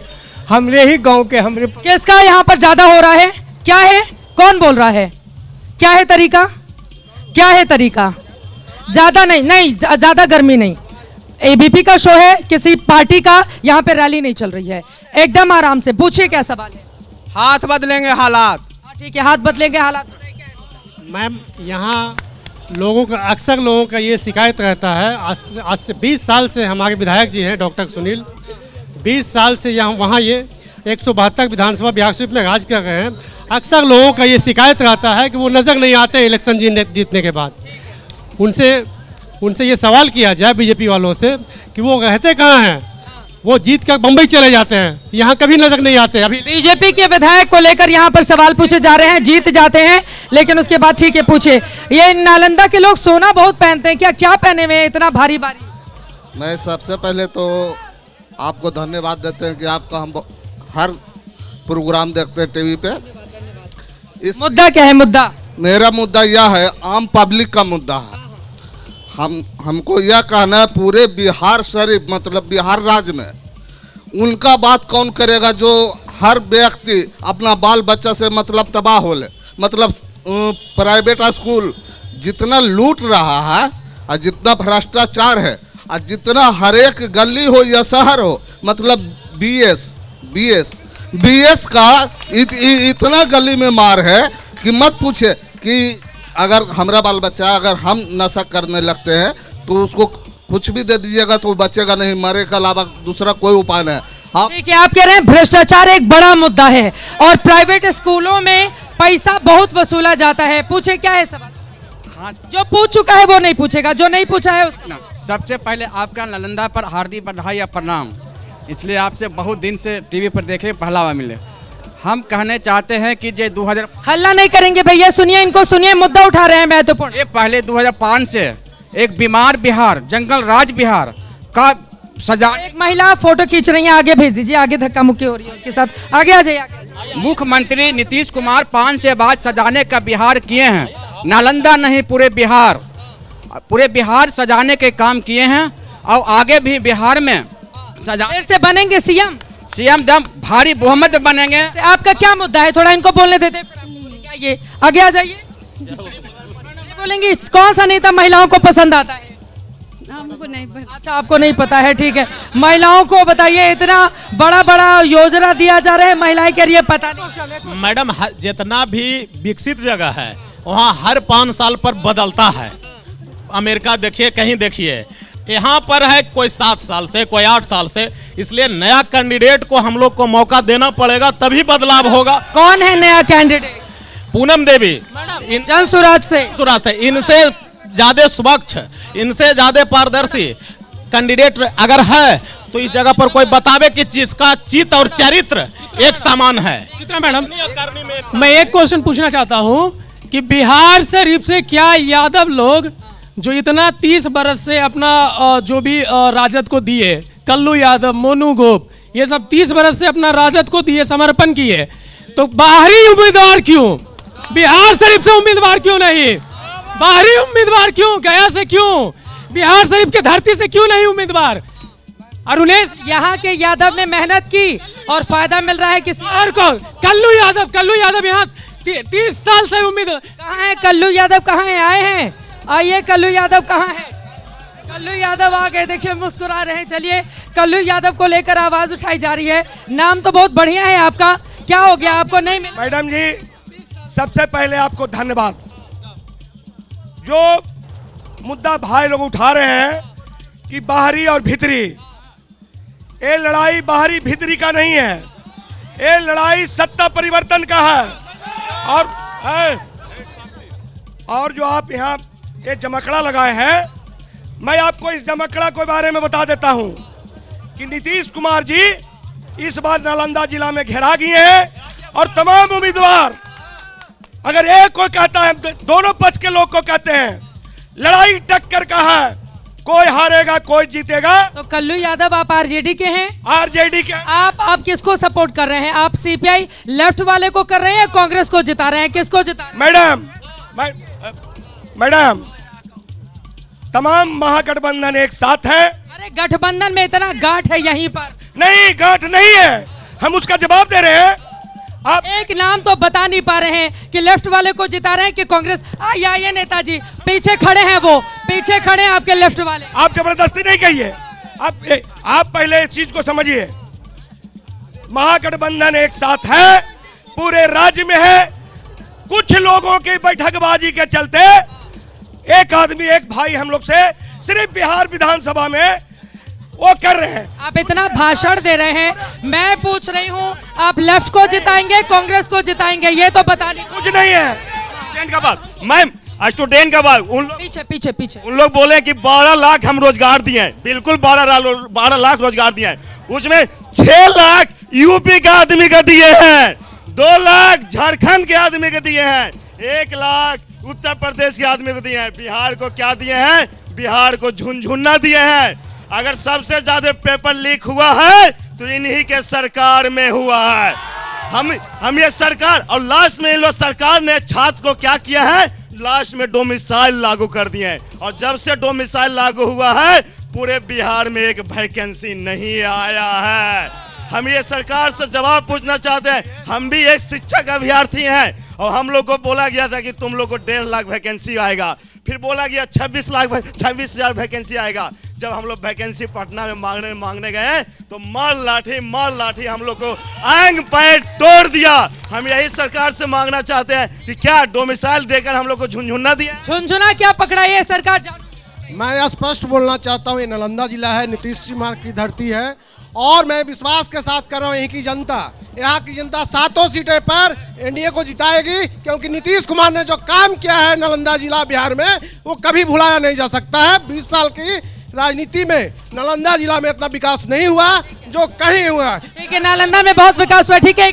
किसका यहाँ पर ज्यादा हो रहा है? क्या है? कौन बोल रहा है? क्या है तरीका? क्या है तरीका? ज्यादा नहीं, ज्यादा गर्मी नहीं। एबीपी का शो है, किसी पार्टी का यहाँ पे रैली नहीं चल रही है। एकदम आराम से पूछिए, क्या सवाल है? हाथ बदलेंगे हालात। ठीक है, हाथ बदलेंगे हालात। मैम यहाँ अक्सर लोगों का ये शिकायत रहता है। आज से 20 साल से हमारे विधायक जी हैं डॉक्टर सुनील, 20 साल से यहाँ वहाँ ये 172 विधानसभा बिहार सीट में राज कर रहे हैं। अक्सर लोगों का ये शिकायत रहता है कि वो नज़र नहीं आते इलेक्शन जीतने के बाद। उनसे ये सवाल किया जाए बीजेपी वालों से कि वो रहते कहाँ हैं? वो जीत कर बम्बई चले जाते हैं, यहाँ कभी नजर नहीं आते। अभी बीजेपी के विधायक को लेकर यहाँ पर सवाल पूछे जा रहे हैं। जीत जाते हैं लेकिन उसके बाद ठीक है, पूछे। ये नालंदा के लोग सोना बहुत पहनते हैं, क्या पहने हुए हैं इतना भारी भारी? मैं सबसे पहले तो आपको धन्यवाद देते हैं कि आपका हम हर प्रोग्राम देखते हैं टीवी पे। इस मुद्दा क्या है? मुद्दा मेरा मुद्दा यह है, आम पब्लिक का मुद्दा है। हमको यह कहना है, पूरे बिहार शरीफ मतलब बिहार राज्य में उनका बात कौन करेगा जो हर व्यक्ति अपना बाल बच्चा से मतलब तबाह हो ले। मतलब प्राइवेट स्कूल जितना लूट रहा है और जितना भ्रष्टाचार है और जितना हर एक गली हो या शहर हो, मतलब बीएस का इतना गली में मार है कि मत पूछे। कि अगर हमारा बाल बच्चा अगर हम नशा करने लगते हैं तो उसको कुछ भी दे दीजिएगा तो बचेगा नहीं, मरे के अलावा दूसरा कोई उपाय नहीं। ठीक है, आप कह रहे हैं भ्रष्टाचार एक बड़ा मुद्दा है और प्राइवेट स्कूलों में पैसा बहुत वसूला जाता है। पूछे, क्या है सवाल? जो पूछ चुका है वो नहीं पूछेगा, जो नहीं पूछा है उसको। सबसे पहले आपका नालंदा पर हार्दिक बधाई या प्रणाम। इसलिए आपसे बहुत दिन से टीवी पर देखे, पहला बार मिले। हम कहने चाहते हैं कि ये 2000 हल्ला नहीं करेंगे भैया, सुनिए इनको, सुनिए, मुद्दा उठा रहे हैं महत्वपूर्ण। ये पहले 2005 से एक बीमार बिहार, जंगल राज बिहार का सजा। एक महिला फोटो खींच रही है, आगे भेज दीजिए, आगे धक्का मुक्की हो रही है उनके साथ, आगे आ जाइए। मुख्यमंत्री नीतीश कुमार 5 से बाद सजाने का बिहार किए हैं, नालंदा नहीं पूरे बिहार सजाने के काम किए हैं और आगे भी बिहार में फिर से बनेंगे सीएम दम भारी बहुमत बनेंगे। आपका क्या मुद्दा है, थोड़ा इनको बोलने देते हैं, आइए आगे आ जाइए। बोलेंगे कौन सा नेता महिलाओं को पसंद आता है? हमको नहीं पता। अच्छा, आपको नहीं पता है, ठीक है। महिलाओं को बताइए, इतना बड़ा बड़ा योजना दिया जा रहा है, महिलाएं कह रही है पता नहीं। मैडम, जितना भी विकसित जगह है वहाँ हर 5 साल पर बदलता है। अमेरिका देखिए, कहीं देखिए, यहाँ पर है कोई 7 साल से, कोई 8 साल से, इसलिए नया कैंडिडेट को हम लोग को मौका देना पड़ेगा, तभी बदलाव होगा। कौन है नया कैंडिडेट? पूनम देवी जनसुराज से। इनसे ज्यादा स्वच्छ, इनसे ज्यादा पारदर्शी कैंडिडेट अगर है तो इस जगह पर कोई बतावे कि जिसका चित्त और चरित्र एक समान है। चित्रा मैडम, मैं एक क्वेश्चन पूछना चाहता हूं कि बिहार शरीफ से क्या यादव लोग जो इतना 30 बरस से अपना जो भी राजद को दिए, कल्लू यादव, मोनू गोप, ये सब 30 बरस से अपना राजद को दिए, समर्पण किए, तो बाहरी उम्मीदवार क्यों? बिहार शरीफ से उम्मीदवार क्यों नहीं? बाहरी उम्मीदवार क्यों? गया से क्यों? बिहार शरीफ के धरती से क्यों नहीं उम्मीदवार? और उन्हें यहाँ के यादव ने मेहनत की और फायदा मिल रहा है किसी और को? कल्लू यादव यहाँ 30 साल से उम्मीदवार। कहाँ है कल्लू यादव? कहाँ है? आए हैं, आइए। कल्लू यादव कहाँ है? कल्लू यादव आ गए, देखिए मुस्कुरा रहे हैं। चलिए, कल्लू यादव को लेकर आवाज उठाई जा रही है। नाम तो बहुत बढ़िया है आपका, क्या हो गया आपको नहीं मिला? मैडम जी, सबसे पहले आपको धन्यवाद। जो मुद्दा भाई लोग उठा रहे हैं कि बाहरी और भीतरी, ये लड़ाई बाहरी भीतरी का नहीं है, ये लड़ाई सत्ता परिवर्तन का है। और जो आप यहाँ ये जमकड़ा लगाए हैं, मैं आपको इस जमकड़ा के बारे में बता देता हूँ कि नीतीश कुमार जी इस बार नालंदा जिला में घेरा गए हैं और तमाम उम्मीदवार, अगर एक कोई कहता है, दोनों पक्ष के लोग को कहते हैं लड़ाई टक्कर का है, कोई हारेगा कोई जीतेगा। तो कल्लू यादव, आप आरजेडी के हैं? आरजेडी के। आप किसको सपोर्ट कर रहे हैं? आप सीपीआई लेफ्ट वाले को कर रहे हैं या कांग्रेस को जिता रहे हैं? किसको जिता रहे हैं? मैडम, तमाम महागठबंधन एक साथ है। अरे गठबंधन में इतना गांठ है यहीं पर? नहीं, गांठ नहीं है, हम उसका जवाब दे रहे हैं। आप एक नाम तो बता नहीं पा रहे हैं कि लेफ्ट वाले को जिता रहे हैं कि कांग्रेस? आइए नेताजी, पीछे खड़े हैं, वो पीछे खड़े हैं आपके लेफ्ट वाले। आप जबरदस्ती नहीं कहिए, आप पहले इस चीज को समझिए। महागठबंधन एक साथ है, पूरे राज्य में है। कुछ लोगों की बैठकबाजी के चलते एक आदमी, एक भाई हम लोग से सिर्फ बिहार विधानसभा में वो कर रहे हैं। आप इतना भाषण दे रहे हैं, मैं पूछ रही हूँ, आप लेफ्ट को जिताएंगे कांग्रेस को जिताएंगे? ये तो बता नहीं। कुछ नहीं है। स्टूडेंट का बात, मैम स्टूडेंट का बात, पीछे उन लोग बोले कि 12 लाख हम रोजगार दिए हैं। बिल्कुल 12 लाख रोजगार दिए हैं, उसमें 6 लाख यूपी का आदमी का दिए हैं, 2 लाख झारखंड के आदमी के दिए हैं, 1 लाख उत्तर प्रदेश के आदमी को दिए हैं। बिहार को क्या दिए हैं? बिहार को झुनझुना दिए हैं। अगर सबसे ज्यादा पेपर लीक हुआ है तो इन्हीं के सरकार में हुआ है। हम ये सरकार, और लास्ट में इन लोग सरकार ने छात्र को क्या किया है? लास्ट में डोमिसाइल लागू कर दिए हैं। और जब से डोमिसाइल लागू हुआ है, पूरे बिहार में एक वैकेंसी नहीं आया है। हम ये सरकार से जवाब पूछना चाहते हैं। हम भी एक शिक्षक अभ्यर्थी हैं और हम लोग को बोला गया था कि तुम लोग को 1.5 लाख वैकेंसी आएगा, फिर बोला गया 26,000 वैकेंसी आएगा। जब हम लोग वैकेंसी पटना में मांगने गए तो मार लाठी हम लोग को आंग पैर तोड़ दिया। हम यही सरकार से मांगना चाहते हैं कि क्या डोमिसाइल देकर हम लोग को झुनझुना दिया? झुनझुना क्या पकड़ा ये सरकार? मैं स्पष्ट बोलना चाहता हूँ, ये नालंदा जिला है, नीतीश कुमार की धरती है और मैं विश्वास के साथ कर रहा हूँ, यहाँ की जनता 7 सीटें पर एनडीए को जिताएगी, क्योंकि नीतीश कुमार ने जो काम किया है नालंदा जिला बिहार में, वो कभी भुलाया नहीं जा सकता है। 20 साल की राजनीति में नालंदा जिला में इतना विकास नहीं हुआ जो कहीं हुआ। ठीक है, नालंदा में बहुत विकास हुआ, ठीक है।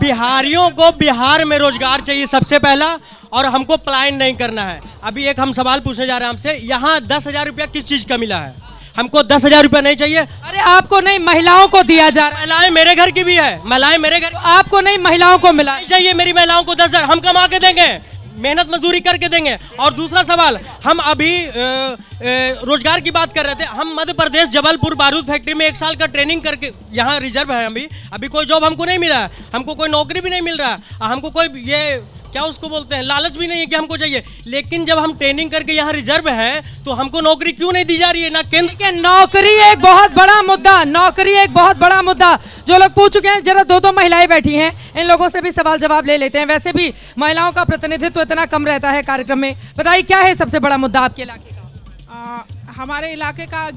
बिहारियों को बिहार में रोजगार चाहिए सबसे पहला, और हमको पलायन नहीं करना है। अभी एक हम सवाल पूछने जा रहे हैं आपसे, यहाँ 10,000 रुपया किस चीज का मिला है? हमको 10,000 रुपया नहीं चाहिए। अरे आपको नहीं, महिलाओं को दिया जा रहा है। महिलाएं मेरे घर की भी है, महिलाएं मेरे घर। आपको नहीं, महिलाओं को मिला नहीं चाहिए मेरी महिलाओं को 10,000, हम कमा के देंगे, मेहनत मजदूरी करके देंगे। और दूसरा सवाल, हम अभी रोजगार की बात कर रहे थे, हम मध्य प्रदेश जबलपुर बारूद फैक्ट्री में 1 साल का ट्रेनिंग करके यहाँ रिजर्व है। अभी कोई जॉब हमको नहीं मिला है, हमको कोई नौकरी भी नहीं मिल रहा है, हमको कोई ये क्या उसको बोलते हैं, लालच भी नहीं है कि हमको चाहिए। लेकिन जब हम ट्रेनिंग करके यहाँ रिजर्व है तो हमको नौकरी क्यों नहीं दी जा रही है? ना केंद्र। नौकरी एक बहुत बड़ा मुद्दा, नौकरी एक बहुत बड़ा मुद्दा जो लोग पूछ चुके हैं। जरा 2 महिलाएं बैठी हैं, इन लोगों से भी सवाल जवाब ले लेते हैं। वैसे भी महिलाओं का प्रतिनिधित्व इतना कम रहता है कार्यक्रम में। बताइए क्या है सबसे बड़ा मुद्दा आपके इलाके का? हमारे इलाके का,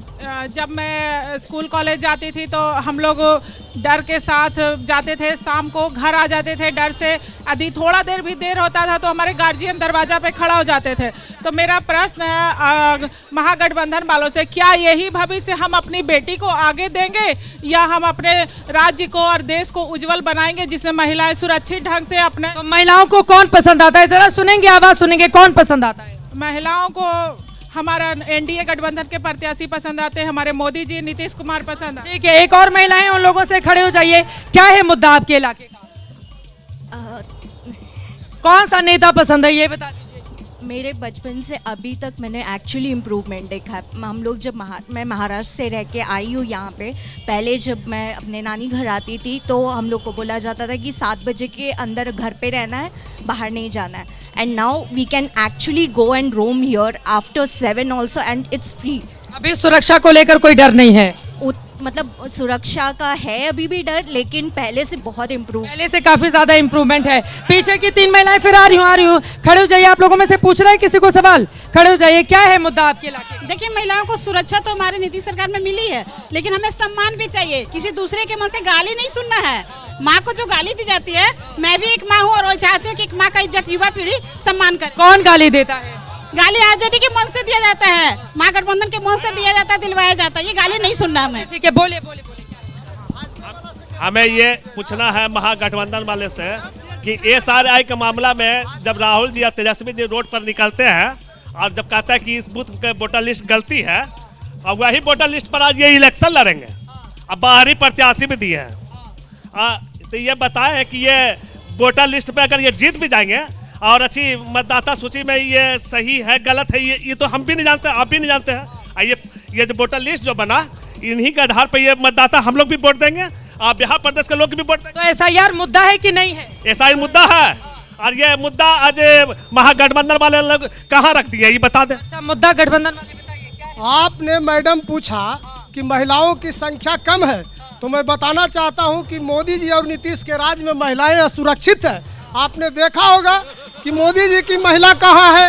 जब मैं स्कूल कॉलेज जाती थी तो हम लोग डर के साथ जाते थे, शाम को घर आ जाते थे डर से। यदि थोड़ा देर भी देर होता था तो हमारे गार्जियन दरवाजा पे खड़ा हो जाते थे। तो मेरा प्रश्न है महागठबंधन वालों से, क्या यही भविष्य हम अपनी बेटी को आगे देंगे, या हम अपने राज्य को और देश को उज्जवल बनाएंगे जिसमें महिलाएं सुरक्षित ढंग से अपने। तो महिलाओं को कौन पसंद आता है? जरा सुनेंगे, आवाज सुनेंगे, कौन पसंद आता है? महिलाओं को हमारा एनडीए गठबंधन के प्रत्याशी पसंद आते हैं, हमारे मोदी जी, नीतीश कुमार पसंद। ठीक है, एक और महिला है, उन लोगों से खड़े हो जाइए। क्या है मुद्दा आपके इलाके का? कौन सा नेता पसंद है ये बता दीजिए। मेरे बचपन से अभी तक मैंने एक्चुअली इम्प्रूवमेंट देखा है। हम लोग जब मैं महाराष्ट्र से रह के आई हूँ यहाँ पे, पहले जब मैं अपने नानी घर आती थी तो हम लोग को बोला जाता था कि 7 बजे के अंदर घर पे रहना है, बाहर नहीं जाना है। And now we can actually go and roam here after 7 also, and it's free. अभी सुरक्षा को लेकर कोई डर नहीं है? मतलब सुरक्षा का है अभी भी डर, लेकिन पहले से बहुत इम्प्रूव, पहले से काफी ज्यादा इम्प्रूवमेंट है। पीछे की 3 महिलाएं फिर आ रही हूँ। खड़े हो जाइए, आप लोगों में से पूछ रहे हैं किसी को सवाल, खड़े हो जाइए। क्या है मुद्दा आपके इलाके? देखिए, महिलाओं को सुरक्षा तो हमारी नीतीश सरकार में मिली है, लेकिन हमें सम्मान भी चाहिए। किसी दूसरे के मुंह से गाली नहीं सुनना है। माँ को जो गाली दी जाती है, मैं भी एक माँ हूँ और चाहती हूँ कि एक माँ का इज्जत युवा पीढ़ी सम्मान करे। कौन गाली देता है? गाली आरजेडी के मन से दिया जाता है, महागठबंधन के मन से दिया जाता है, दिलवाया जाता है। ये गाली नहीं सुनना हमें। ठीक है, बोले बोले। हमें ये पूछना है महागठबंधन वाले से कि SRI के मामला में जब राहुल जी या तेजस्वी जी रोड पर निकलते हैं और जब कहता है कि इस बूथ के वोटर लिस्ट गलती है, और वही वोटर लिस्ट पर आज ये इलेक्शन लड़ेंगे, अब बाहरी प्रत्याशी भी दिए हैं, तो ये बताएं कि ये वोटर लिस्ट पे अगर ये जीत भी जाएंगे और अच्छी मतदाता सूची में ये सही है गलत है, ये तो हम भी नहीं जानते, आप भी नहीं जानते हैं। ये जो वोटर लिस्ट जो बना, इन्हीं के आधार पर ये मतदाता हम लोग भी वोट देंगे, आप बिहार प्रदेश के लोग भी वोट देंगे। तो SIR मुद्दा है कि नहीं है? SIR मुद्दा है, और ये मुद्दा आज महागठबंधन वाले लोग कहाँ रख दिए, ये बता दें। अच्छा, मुद्दा गठबंधन वाले बताइए क्या है? आपने मैडम पूछा कि महिलाओं की संख्या कम है, तो मैं बताना चाहता हूं कि मोदी जी और नीतीश के राज में महिलाएं असुरक्षित है। आपने देखा होगा कि मोदी जी की महिला कहाँ है।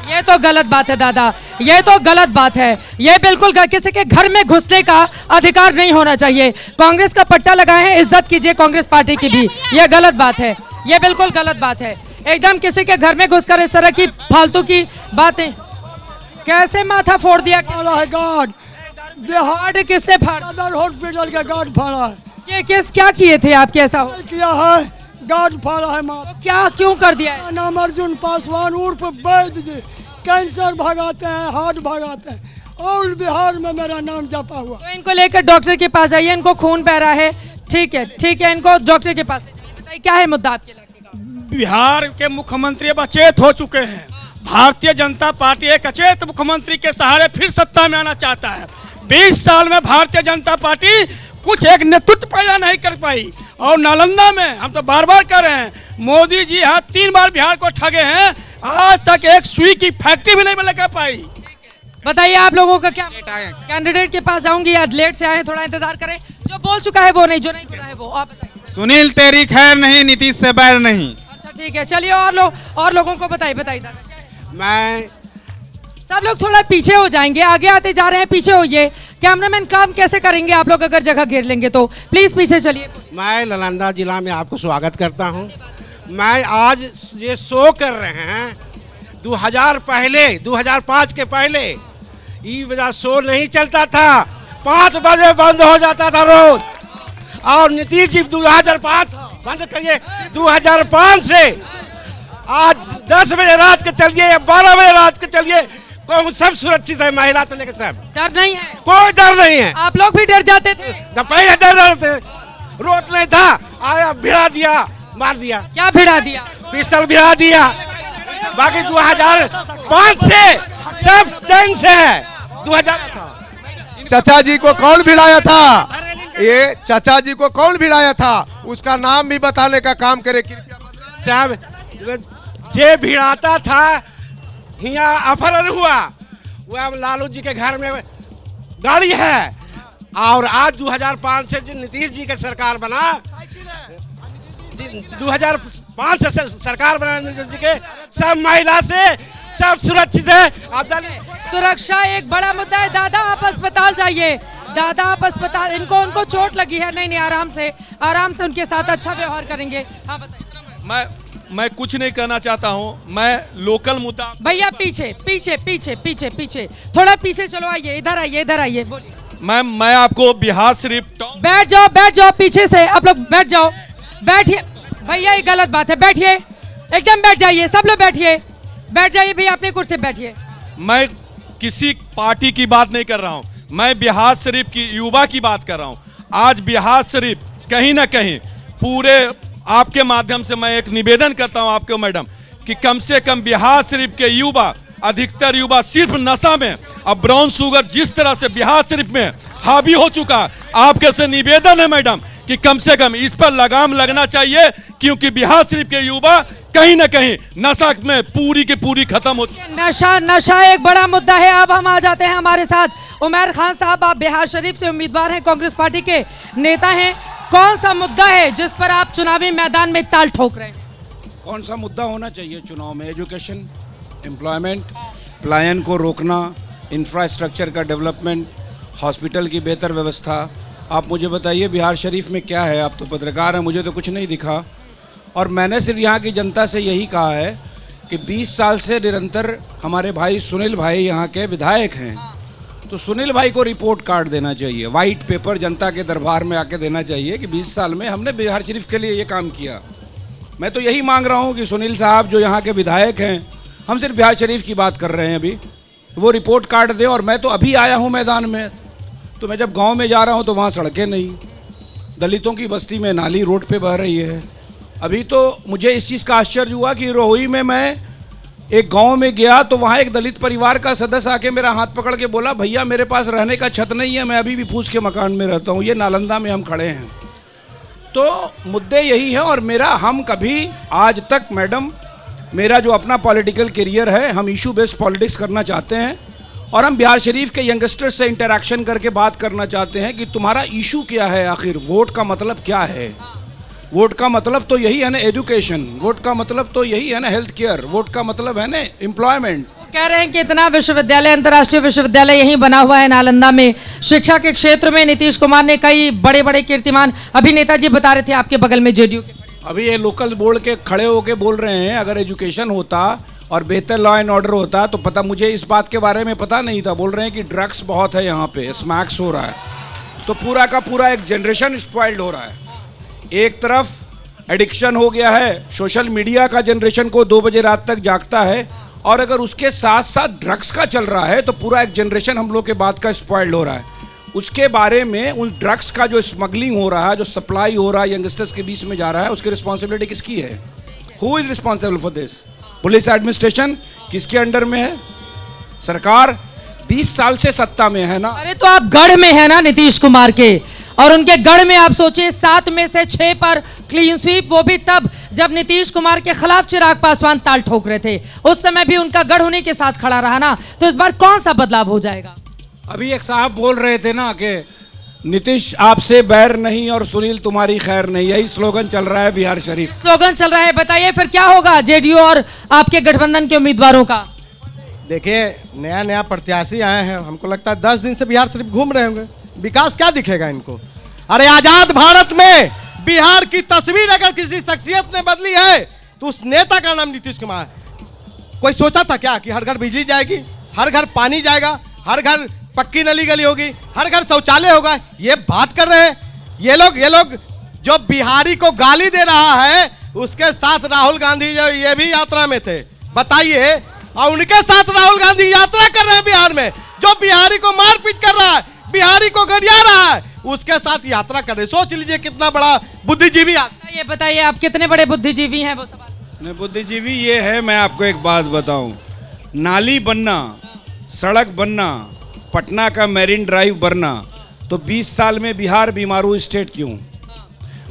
ये तो गलत बात है दादा, ये तो गलत बात है। ये बिल्कुल किसी के घर में घुसने का अधिकार नहीं होना चाहिए। कांग्रेस का पट्टा लगाए हैं, इज्जत कीजिए कांग्रेस पार्टी की भी। ये गलत बात है, ये बिल्कुल गलत बात है। एकदम किसी के घर में घुसकर इस तरह की फालतू की बातें, कैसे माथा फोड़ दिया? गार्ड बिहार किसने फाड़ा? हॉस्पिटल का गार्ड फाड़ा है। क्या किए थे आप? कैसा किया है? गार्ड फाड़ा है माँ। तो क्या क्यों कर दिया है? नाम अर्जुन पासवान उर्फ वैद्य जी, कैंसर भगाते हैं, हार्ट भगाते हैं, और बिहार में मेरा नाम जपा हुआ। तो इनको लेकर डॉक्टर के पास जाइए, इनको खून बह रहा है। ठीक है, ठीक है, इनको डॉक्टर के पास ले जाइए। बताइए क्या है मुद्दा आपके इलाके का? बिहार के मुख्यमंत्री अब अचेत हो चुके हैं। भारतीय जनता पार्टी एक अचेत मुख्यमंत्री के सहारे फिर सत्ता में आना चाहता है। 20 साल में भारतीय जनता पार्टी कुछ एक नेतृत्व पैदा नहीं कर पाई, और नालंदा में हम तो बार बार कह रहे हैं, मोदी जी यहाँ 3 बार बिहार को ठगे हैं, आज तक एक सुई की फैक्ट्री भी नहीं लगा पाई। बताइए आप लोगों का क्या? कैंडिडेट के पास जाऊंगी, आज लेट से आए, थोड़ा इंतजार करें। जो बोल चुका है वो नहीं, जो नहीं बोला है वो। आप बताइए। सुनील तेरी खैर नहीं, नीतीश से बैर नहीं। अच्छा ठीक है, चलिए और लोगों को बताइए दादा। मैं सब लोग थोड़ा पीछे हो जाएंगे, आगे आते जा रहे हैं, पीछे होइए। कैमरामैन काम कैसे करेंगे आप लोग अगर जगह घेर लेंगे तो? प्लीज पीछे चलिए। मैं नालंदा जिला में आपको स्वागत करता हूं। मैं आज ये शो कर रहे हैं 2005 के पहले ये वजह शो नहीं चलता था, 5 बजे बंद हो जाता था रोज। और नीतीश जी 2005 बंद करिए। 2005 से आज 10 बजे रात के चलिए या 12 बजे रात के चलिए, कौन सब सुरक्षित है, महिला से लेकर सब। डर नहीं है, कोई डर नहीं है। आप लोग भी डर जाते थे? जब पहले डर रहे थे, रोड नहीं था, आया भिड़ा दिया, मार दिया। क्या भिड़ा दिया? पिस्टल भिड़ा दिया। बाकी 2005 से सब चैन से है। 2000 चाचा जी को कौन भिड़ाया था? ये चाचा जी को कौन भिड़ाया था? उसका नाम भी बताने का काम करे कृपया। साहब जे भिड़ाता था यहाँ अपहरण हुआ, वह लालू जी के घर में गाड़ी है। और आज 2005 से जो नीतीश जी की सरकार बना, 2005 से सरकार बना नीतीश जी के, सब महिला से सब सुरक्षित है। सुरक्षा एक बड़ा मुद्दा है। दादा आप अस्पताल जाइए, दादा आप अस्पताल, उनको चोट लगी है। नहीं आराम से उनके साथ अच्छा व्यवहार करेंगे। हाँ बताइए। मैं कुछ नहीं कहना चाहता हूँ, मैं लोकल मुद्दा। भैया पीछे थोड़ा पीछे चलो, आइए इधर आइए बोलिए। मैं आपको बिहार शरीफ बैठ जाओ पीछे से, आप लोग बैठ जाओ, बैठिए भैया, ये गलत बात है, बैठिए एकदम बैठ जाइए, सब लोग बैठ जाइए भैया, अपनी कुर्सी पे बैठिए। मैं किसी पार्टी की बात नहीं कर रहा हूँ, मैं बिहार शरीफ की युवा की बात कर रहा हूँ। आज बिहार शरीफ कहीं ना कहीं पूरे, आपके माध्यम से मैं एक निवेदन करता हूं आपको मैडम, कि कम से कम बिहार शरीफ के युवा, अधिकतर युवा सिर्फ नशा में, अब ब्राउन शुगर जिस तरह से बिहार शरीफ में हावी हो चुका, आपके से निवेदन है मैडम कि कम से कम इस पर लगाम लगना चाहिए, क्योंकि बिहार शरीफ के युवा कहीं ना कहीं नशा में पूरी की पूरी खत्म हो चुकी। नशा एक बड़ा मुद्दा है। अब हम आ जाते हैं हमारे साथ उमर खान साहब, आप बिहार शरीफ से उम्मीदवार हैं, कांग्रेस पार्टी के नेता हैं। कौन सा मुद्दा है जिस पर आप चुनावी मैदान में ताल ठोक रहे हैं? कौन सा मुद्दा होना चाहिए चुनाव में? एजुकेशन, एम्प्लॉयमेंट, पलायन को रोकना, इंफ्रास्ट्रक्चर का डेवलपमेंट, हॉस्पिटल की बेहतर व्यवस्था। आप मुझे बताइए बिहार शरीफ में क्या है? आप तो पत्रकार हैं, मुझे तो कुछ नहीं दिखा। और मैंने सिर्फ यहाँ की जनता से यही कहा है कि 20 साल से निरंतर हमारे भाई सुनील भाई यहाँ के विधायक हैं, तो सुनील भाई को रिपोर्ट कार्ड देना चाहिए, वाइट पेपर जनता के दरबार में आके देना चाहिए कि 20 साल में हमने बिहार शरीफ के लिए ये काम किया। मैं तो यही मांग रहा हूँ कि सुनील साहब जो यहाँ के विधायक हैं, हम सिर्फ बिहार शरीफ की बात कर रहे हैं अभी, वो रिपोर्ट कार्ड दें। और मैं तो अभी आया हूँ मैदान में, तो मैं जब गाँव में जा रहा हूँ तो वहाँ सड़कें नहीं, दलितों की बस्ती में नाली रोड पर बह रही है। अभी तो मुझे इस चीज़ का आश्चर्य हुआ कि रोही में मैं एक गांव में गया तो वहाँ एक दलित परिवार का सदस्य आके मेरा हाथ पकड़ के बोला, भैया मेरे पास रहने का छत नहीं है, मैं अभी भी फूस के मकान में रहता हूँ। ये नालंदा में हम खड़े हैं। तो मुद्दे यही है। और हम कभी आज तक मैडम, मेरा जो अपना पॉलिटिकल करियर है, हम इशू बेस्ड पॉलिटिक्स करना चाहते हैं और हम बिहार शरीफ के यंगस्टर्स से इंटरेक्शन करके बात करना चाहते हैं कि तुम्हारा इशू क्या है, आखिर वोट का मतलब क्या है। वोट का मतलब तो यही है ना एजुकेशन, वोट का मतलब तो यही है ना हेल्थ केयर, वोट का मतलब है ना एम्प्लॉयमेंट। कह रहे हैं कि इतना विश्वविद्यालय, अंतर्राष्ट्रीय विश्वविद्यालय यहीं बना हुआ है नालंदा में। शिक्षा के क्षेत्र में नीतीश कुमार ने कई बड़े बड़े कीर्तिमान, अभी नेताजी बता रहे थे आपके बगल में जेडीयू के। अभी ये लोकल बोर्ड के खड़े होके बोल रहे हैं, अगर एजुकेशन होता और बेहतर लॉ एंड ऑर्डर होता तो पता, मुझे इस बात के बारे में पता नहीं था। बोल रहे हैं कि ड्रग्स बहुत है यहाँ पे, स्मैक्स हो रहा है, तो पूरा का पूरा एक जनरेशन स्पॉइल्ड हो रहा है। एक तरफ एडिक्शन हो गया है, सोशल मीडिया का जनरेशन को 2 बजे रात तक जागता है, और अगर उसके साथ साथ ड्रग्स का चल रहा है तो पूरा एक जनरेशन हम लोग के बाद का स्पॉइल्ड हो रहा है। उसके बारे में, उन ड्रग्स का जो स्मगलिंग हो रहा है, जो सप्लाई हो रहा है, यंगस्टर्स के बीच में जा रहा है, उसकी रिस्पॉन्सिबिलिटी किसकी है? Who is responsible for this? Police administration किसके अंडर में है? सरकार 20 साल से सत्ता में है ना। अरे तो आप गढ़ में है ना नीतीश कुमार के, और उनके गढ़ में आप सोचिए 7 में से 6 पर क्लीन स्वीप, वो भी तब जब नीतीश कुमार के खिलाफ चिराग पासवान ताल ठोक रहे थे। उस समय भी उनका गढ़ उन्हीं के साथ खड़ा रहा ना। तो इस बार कौन सा बदलाव हो जाएगा? अभी एक साहब बोल रहे थे ना कि नीतीश आपसे बैर नहीं और सुनील तुम्हारी खैर नहीं, यही स्लोगन चल रहा है बिहार शरीफ। स्लोगन चल रहा है, बताइए फिर क्या होगा जेडीयू और आपके गठबंधन के उम्मीदवारों का? देखिए, नया नया प्रत्याशी आए हैं, हमको लगता है 10 दिन से बिहार शरीफ घूम रहे होंगे, विकास क्या दिखेगा इनको? अरे आजाद भारत में बिहार की तस्वीर अगर किसी शख्सियत ने बदली है तो उस नेता का नाम नीतीश कुमार। कोई सोचा था क्या कि हर घर बिजली जाएगी, हर घर पानी जाएगा, हर घर पक्की नली गली होगी, हर घर शौचालय होगा? ये बात कर रहे हैं ये लोग जो बिहारी को गाली दे रहा है उसके साथ राहुल गांधी जो ये भी यात्रा में थे, बताइए। और उनके साथ राहुल गांधी यात्रा कर रहे हैं बिहार में, जो बिहारी को मारपीट कर रहा है, बिहारी को गरिया रहा है, उसके साथ यात्रा कर रहे। सोच लीजिए कितना बड़ा बुद्धिजीवी। ये बताइए आप कितने बड़े बुद्धिजीवी हैं, वो सवाल। नहीं, बुद्धिजीवी ये है, मैं आपको एक बात बताऊं, नाली बनना, सड़क बनना, पटना का मैरीन ड्राइव बनना, तो 20 साल में बिहार बीमारू स्टेट क्यों?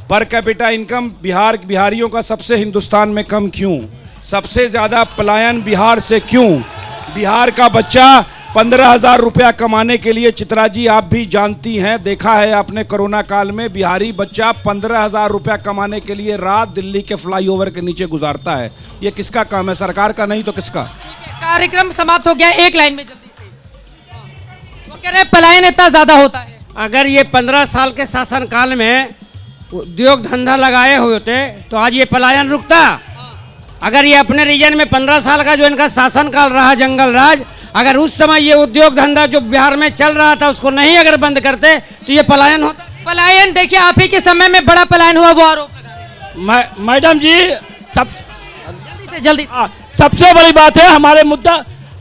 पर कैपिटा इनकम बिहारियों का सबसे हिंदुस्तान में कम क्यों? सबसे ज्यादा पलायन बिहार से क्यों? बिहार का बच्चा 15,000 रुपया कमाने के लिए, चित्रा जी आप भी जानती हैं, देखा है आपने कोरोना काल में, बिहारी बच्चा 15,000 रुपया कमाने के लिए रात दिल्ली के फ्लाईओवर के नीचे गुजारता है। ये किसका काम है? सरकार का नहीं तो किसका? कार्यक्रम समाप्त हो गया, एक लाइन में जल्दी से। वो कह रहे हैं पलायन इतना ज्यादा होता है। अगर ये 15 साल के शासनकाल में उद्योग धंधा लगाए हुए होते तो आज ये पलायन रुकता। अगर ये अपने रीजन में 15 साल का जो इनका शासनकाल रहा, जंगल राज, अगर उस समय ये उद्योग धंधा जो बिहार में चल रहा था उसको नहीं अगर बंद करते तो ये पलायन होता। पलायन देखिए आप ही के समय में बड़ा पलायन हुआ, वो आरोप लगा। मैडम जी जल्दी सबसे बड़ी बात है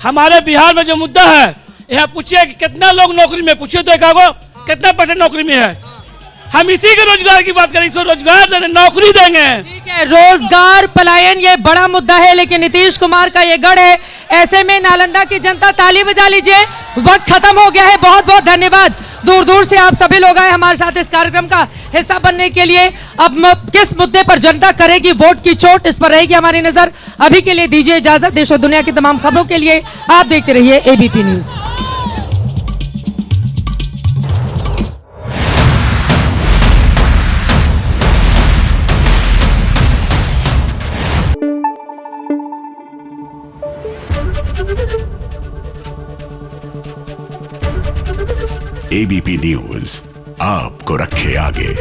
हमारे बिहार में जो मुद्दा है, यहाँ पूछिए कि कितना लोग नौकरी में, पूछिए तो एकागो कितना % नौकरी में है। हम इसी के रोजगार की बात करें, इसको रोजगार देंगे, नौकरी देंगे। ठीक है, रोजगार, पलायन ये बड़ा मुद्दा है, लेकिन नीतीश कुमार का ये गढ़ है। ऐसे में नालंदा की जनता ताली बजा लीजिए। वक्त खत्म हो गया है, बहुत बहुत धन्यवाद। दूर दूर से आप सभी लोग आए हमारे साथ इस कार्यक्रम का हिस्सा बनने के लिए। अब किस मुद्दे पर जनता करेगी वोट की चोट, इस पर रहेगी हमारी नजर। अभी के लिए दीजिए इजाजत। देश और दुनिया की तमाम खबरों के लिए आप देखते रहिए एबीपी न्यूज। एबीपी न्यूज आपको रखे आगे।